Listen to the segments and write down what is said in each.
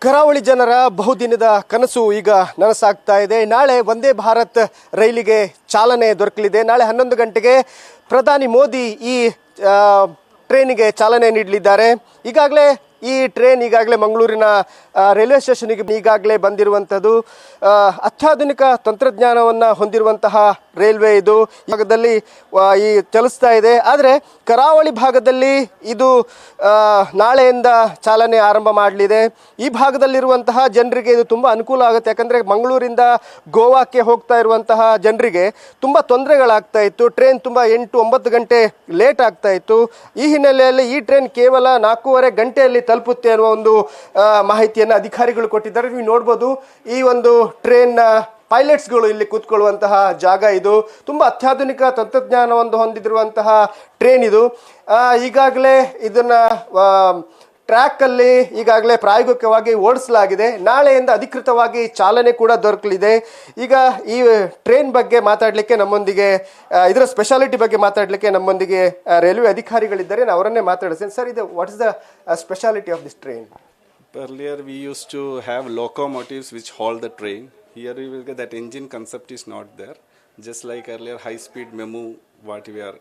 ಕರಾವಳಿ ಜನರ ಬಹುದಿನದ ಕನಸು ಈಗ ನನಸಾಗ್ತಾ ಇದೆ. ನಾಳೆ ವಂದೇ ಭಾರತ್ ರೈಲಿಗೆ ಚಾಲನೆ ದೊರಕಲಿದೆ. ನಾಳೆ 11 ಗಂಟೆಗೆ ಪ್ರಧಾನಿ ಮೋದಿ ಈ ಟ್ರೈನಿಗೆ ಚಾಲನೆ ನೀಡಲಿದ್ದಾರೆ. ಈಗಾಗಲೇ ಈ ಟ್ರೈನ್ ಮಂಗಳೂರಿನ ರೈಲ್ವೆ ಸ್ಟೇಷನ್ಗೆ ಈಗಾಗಲೇ ಬಂದಿರುವಂಥದ್ದು. ಅತ್ಯಾಧುನಿಕ ತಂತ್ರಜ್ಞಾನವನ್ನು ಹೊಂದಿರುವಂತಹ ರೈಲ್ವೆ ಇದು ಭಾಗದಲ್ಲಿ ಈ ಚಲಿಸ್ತಾ ಇದೆ. ಆದರೆ ಕರಾವಳಿ ಭಾಗದಲ್ಲಿ ಇದು ನಾಳೆಯಿಂದ ಚಾಲನೆ ಆರಂಭ ಮಾಡಲಿದೆ. ಈ ಭಾಗದಲ್ಲಿರುವಂತಹ ಜನರಿಗೆ ಇದು ತುಂಬ ಅನುಕೂಲ ಆಗುತ್ತೆ. ಯಾಕಂದರೆ ಮಂಗಳೂರಿಂದ ಗೋವಾಕ್ಕೆ ಹೋಗ್ತಾ ಇರುವಂತಹ ಜನರಿಗೆ ತುಂಬ ತೊಂದರೆಗಳಾಗ್ತಾ ಇತ್ತು. ಟ್ರೈನ್ ತುಂಬ 8-9 ಗಂಟೆ ಲೇಟ್ ಆಗ್ತಾ ಇತ್ತು. ಈ ಹಿನ್ನೆಲೆಯಲ್ಲಿ ಈ ಟ್ರೈನ್ ಕೇವಲ 4.5 ಗಂಟೆಯಲ್ಲಿ ತಲುಪುತ್ತೆ ಅನ್ನುವ ಒಂದು ಮಾಹಿತಿಯನ್ನು ಅಧಿಕಾರಿಗಳು ಕೊಟ್ಟಿದ್ದಾರೆ. ನೀವು ನೋಡ್ಬೋದು, ಈ ಒಂದು ಟ್ರೈನ್ ಪೈಲಟ್ಸ್ಗಳು ಇಲ್ಲಿ ಕೂತ್ಕೊಳ್ಳುವಂತಹ ಜಾಗ ಇದು. ತುಂಬ ಅತ್ಯಾಧುನಿಕ ತಂತ್ರಜ್ಞಾನವನ್ನು ಹೊಂದಿರುವಂತಹ ಟ್ರೈನ್ ಇದು. ಈಗಾಗಲೇ ಇದನ್ನು ಟ್ರ್ಯಾಕಲ್ಲಿ ಈಗಾಗಲೇ ಪ್ರಾಯೋಗಿಕವಾಗಿ ಓಡಿಸಲಾಗಿದೆ. ನಾಳೆಯಿಂದ ಅಧಿಕೃತವಾಗಿ ಚಾಲನೆ ಕೂಡ ದೊರಕಲಿದೆ. ಈಗ ಈ ಟ್ರೈನ್ ಬಗ್ಗೆ ಮಾತಾಡಲಿಕ್ಕೆ ನಮ್ಮೊಂದಿಗೆ, ಇದರ ಸ್ಪೆಷಾಲಿಟಿ ಬಗ್ಗೆ ಮಾತಾಡಲಿಕ್ಕೆ ನಮ್ಮೊಂದಿಗೆ ರೈಲ್ವೆ ಅಧಿಕಾರಿಗಳಿದ್ದಾರೆ. ನಾನು ಅವರನ್ನೇ ಮಾತಾಡಿಸ್ತೇನೆ. ಸರ್, ಇದು what is the speciality of this train? Earlier we used to have locomotives which haul the train. Here we will get that engine concept is not there. Just like earlier high speed memo what we are,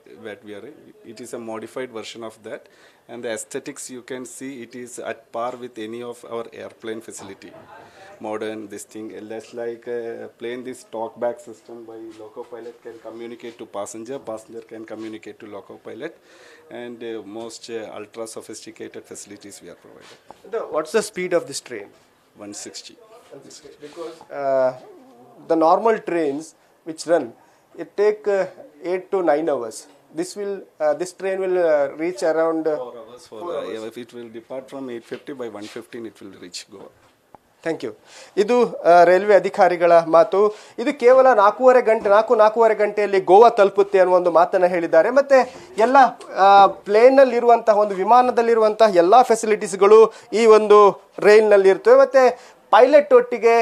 it is a modified version of that, and the aesthetics you can see it is at par with any of our airplane facility. Modern this thing, less like a plane, this talk back system by loco pilot can communicate to passenger can communicate to loco pilot, and most ultra sophisticated facilities we are provided. What's the speed of this train? 160. Because the normal trains which run, it take 8 to 9 hours. This train will reach around 4 hours. If it will depart from 8:50, by 1:15 it will reach Goa. Thank you. ಇದು railway ಅಧಿಕಾರಿಗಳ ಮಾತು. ಇದು ಕೇವಲ 4.5 ಗಂಟೆಯಲ್ಲಿ ಗೋವಾ ತಲುಪುತ್ತೆ ಅನ್ನೋ ಒಂದು ಮಾತನ್ನು ಹೇಳಿದ್ದಾರೆ. ಮತ್ತು ಎಲ್ಲ ಪ್ಲೇನ್ನಲ್ಲಿರುವಂತಹ ಒಂದು ವಿಮಾನದಲ್ಲಿರುವಂತಹ ಎಲ್ಲ ಫೆಸಿಲಿಟೀಸ್ಗಳು ಈ ಒಂದು ರೈಲ್ನಲ್ಲಿ ಇರ್ತವೆ. ಮತ್ತು ಪೈಲಟ್ ಒಟ್ಟಿಗೆ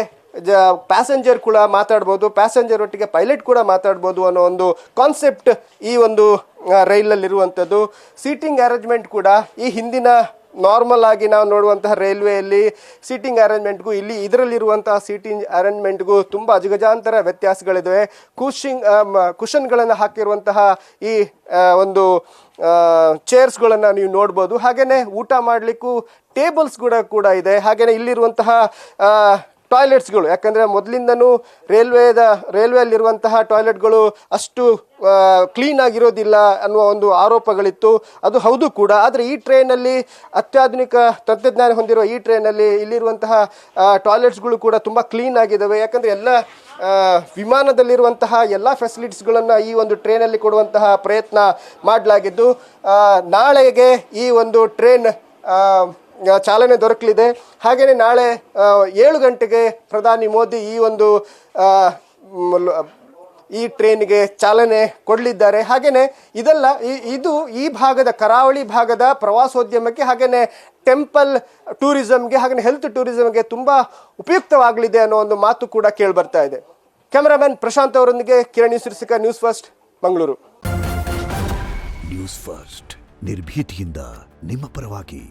ಪ್ಯಾಸೆಂಜರ್ ಕೂಡ ಮಾತಾಡ್ಬೋದು, ಪ್ಯಾಸೆಂಜರ್ ಒಟ್ಟಿಗೆ ಪೈಲಟ್ ಕೂಡ ಮಾತಾಡ್ಬೋದು ಅನ್ನೋ ಒಂದು ಕಾನ್ಸೆಪ್ಟ್ ಈ ಒಂದು ರೈಲಲ್ಲಿರುವಂಥದ್ದು. ಸೀಟಿಂಗ್ ಅರೇಂಜ್ಮೆಂಟ್ ಕೂಡ ಈ ಹಿಂದಿನ ನಾರ್ಮಲ್ ಆಗಿ ನಾವು ನೋಡುವಂತಹ ರೈಲ್ವೆಯಲ್ಲಿ ಸೀಟಿಂಗ್ ಅರೇಂಜ್ಮೆಂಟ್ಗೂ ಇದರಲ್ಲಿರುವಂತಹ ಸೀಟಿಂಗ್ ಅರೇಂಜ್ಮೆಂಟ್ಗೂ ತುಂಬ ಅಜಗಜಾಂತರ ವ್ಯತ್ಯಾಸಗಳಿವೆ. ಕುಷನ್ಗಳನ್ನು ಹಾಕಿರುವಂತಹ ಈ ಒಂದು ಚೇರ್ಸ್ಗಳನ್ನು ನೀವು ನೋಡ್ಬೋದು. ಹಾಗೆಯೇ ಊಟ ಮಾಡಲಿಕ್ಕೂ ಟೇಬಲ್ಸ್ ಕೂಡ ಇದೆ. ಹಾಗೆಯೇ ಇಲ್ಲಿರುವಂತಹ ಟಾಯ್ಲೆಟ್ಸ್ಗಳು, ಯಾಕಂದರೆ ಮೊದಲಿಂದನೂ ರೈಲ್ವೆಯಲ್ಲಿರುವಂತಹ ಟಾಯ್ಲೆಟ್ಗಳು ಅಷ್ಟು ಕ್ಲೀನ್ ಆಗಿರೋದಿಲ್ಲ ಅನ್ನುವ ಒಂದು ಆರೋಪಗಳಿತ್ತು. ಅದು ಹೌದು ಕೂಡ. ಆದರೆ ಈ ಟ್ರೈನಲ್ಲಿ ಅತ್ಯಾಧುನಿಕ ತಂತ್ರಜ್ಞಾನ ಹೊಂದಿರುವ ಈ ಟ್ರೈನಲ್ಲಿ ಇಲ್ಲಿರುವಂತಹ ಟಾಯ್ಲೆಟ್ಸ್ಗಳು ಕೂಡ ತುಂಬ ಕ್ಲೀನ್ ಆಗಿದ್ದಾವೆ. ಯಾಕಂದರೆ ಎಲ್ಲ ವಿಮಾನದಲ್ಲಿರುವಂತಹ ಎಲ್ಲ ಫೆಸಿಲಿಟೀಸ್ಗಳನ್ನು ಈ ಒಂದು ಟ್ರೈನಲ್ಲಿ ಕೊಡುವಂತಹ ಪ್ರಯತ್ನ ಮಾಡಲಾಗಿದ್ದು, ನಾಳೆಗೆ ಈ ಒಂದು ಟ್ರೈನ್ ಚಾಲನೆ ದೊರಕಲಿದೆ. ಹಾಗೆಯೇ ನಾಳೆ 7 ಗಂಟೆಗೆ ಪ್ರಧಾನಿ ಮೋದಿ ಈ ಟ್ರೈನ್ಗೆ ಚಾಲನೆ ಕೊಡಲಿದ್ದಾರೆ. ಹಾಗೆಯೇ ಇದು ಈ ಭಾಗದ ಕರಾವಳಿ ಭಾಗದ ಪ್ರವಾಸೋದ್ಯಮಕ್ಕೆ, ಹಾಗೆಯೇ ಟೆಂಪಲ್ ಟೂರಿಸಮ್ಗೆ, ಹಾಗೆಯೇ ಹೆಲ್ತ್ ಟೂರಿಸಮ್ಗೆ ತುಂಬ ಉಪಯುಕ್ತವಾಗಲಿದೆ ಅನ್ನೋ ಒಂದು ಮಾತು ಕೂಡ ಕೇಳಿಬರ್ತಾ ಇದೆ. ಕ್ಯಾಮರಾಮನ್ ಪ್ರಶಾಂತ್ ಅವರೊಂದಿಗೆ Kiran Sirsika, news first, Mangaluru. News first, ನಿರ್ಭೀತಿಯಿಂದ ನಿಮ್ಮ ಪರವಾಗಿ.